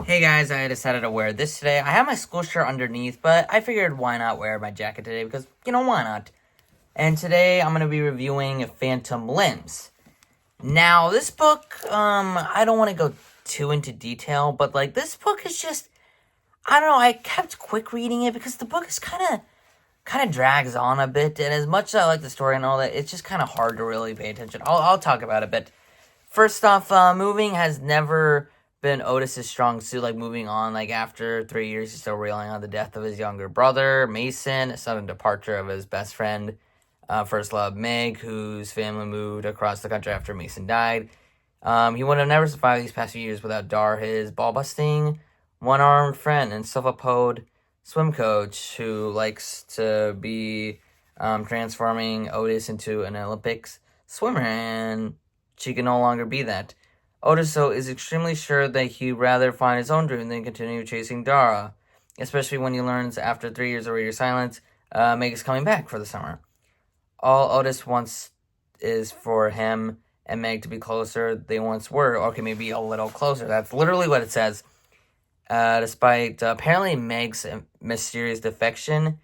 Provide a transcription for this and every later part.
Hey guys, I decided to wear this today. I have my school shirt underneath, but I figured why not wear my jacket today because, why not? And today I'm going to be reviewing Phantom Limbs. Now, this book, I don't want to go too into detail, but, this book is just, I don't know, I kept quick reading it because the book is kind of drags on a bit, and as much as I like the story and all that, it's just kind of hard to really pay attention. I'll talk about it a bit. First off, moving has never been Otis's strong suit, moving on, after 3 years, he's still reeling on the death of his younger brother, Mason, a sudden departure of his best friend, first love, Meg, whose family moved across the country after Mason died. He would have never survived these past few years without Dara, his ball-busting, one-armed friend and self-appoed swim coach who likes to be transforming Otis into an Olympics swimmer, and she can no longer be that. Otis, though, is extremely sure that he'd rather find his own dream than continue chasing Dara, especially when he learns after 3 years of radio silence, Meg is coming back for the summer. All Otis wants is for him and Meg to be closer they once were. Okay, maybe a little closer. That's literally what it says. Despite apparently Meg's mysterious defection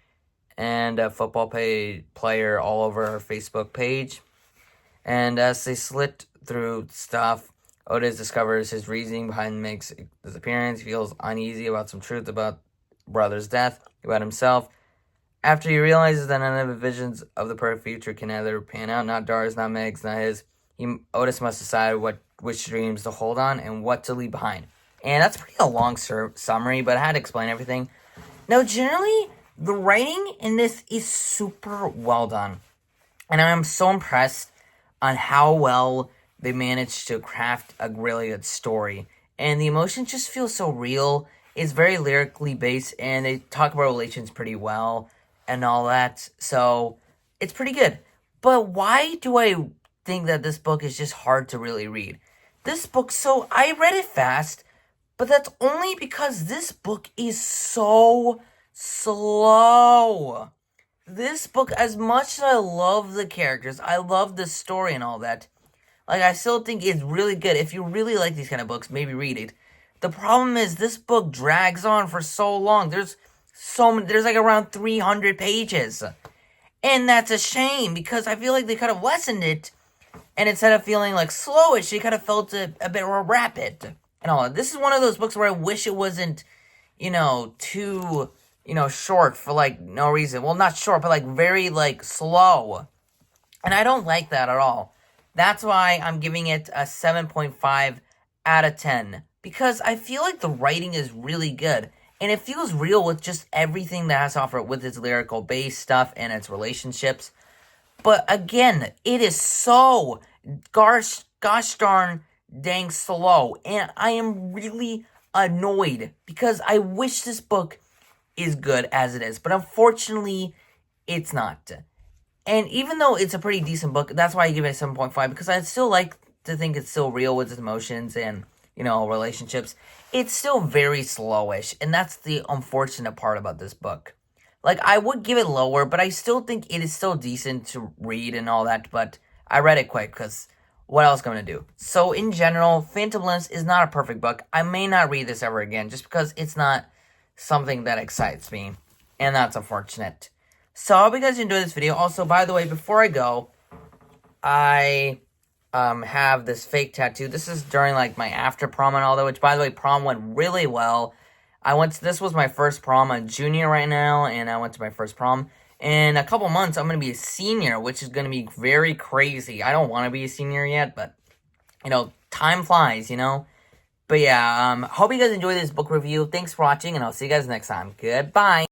and a football player all over her Facebook page. And as they slit through stuff, Otis discovers his reasoning behind Meg's disappearance. He feels uneasy about some truth about brother's death, about himself. After he realizes that none of the visions of the perfect future can ever pan out, not Dara's, not Meg's, not his, Otis must decide which dreams to hold on and what to leave behind. And that's pretty a long summary, but I had to explain everything. Now, generally, the writing in this is super well done. And I'm so impressed on how well they managed to craft a really good story. And the emotions just feel so real. It's very lyrically based, and they talk about relations pretty well and all that. So, it's pretty good. But why do I think that this book is just hard to really read? This book, so I read it fast, but that's only because this book is so slow. This book, as much as I love the characters, I love the story and all that, I still think it's really good. If you really like these kind of books, maybe read it. The problem is this book drags on for so long. There's around 300 pages. And that's a shame because I feel like they could have lessened it. And instead of feeling slowish, they could have felt a bit more rapid. And all that. This is one of those books where I wish it wasn't, too, short for no reason. Well, not short, but very slow. And I don't like that at all. That's why I'm giving it a 7.5 out of 10. Because I feel like the writing is really good. And it feels real with just everything that has to offer with its lyrical base stuff and its relationships. But again, it is so gosh darn dang slow. And I am really annoyed. Because I wish this book is good as it is. But unfortunately, it's not. And even though it's a pretty decent book, that's why I give it a 7.5, because I still like to think it's still real with its emotions and, relationships. It's still very slowish, and that's the unfortunate part about this book. I would give it lower, but I still think it is still decent to read and all that, but I read it quick, because what else am I going to do? So, in general, Phantom Limbs is not a perfect book. I may not read this ever again, just because it's not something that excites me, and that's unfortunate. So, I hope you guys enjoyed this video. Also, by the way, before I go, I have this fake tattoo. This is during, my after prom and all that, which, by the way, prom went really well. This was my first prom. I'm a junior right now, and I went to my first prom. In a couple months, I'm going to be a senior, which is going to be very crazy. I don't want to be a senior yet, but, time flies, But, yeah, hope you guys enjoyed this book review. Thanks for watching, and I'll see you guys next time. Goodbye.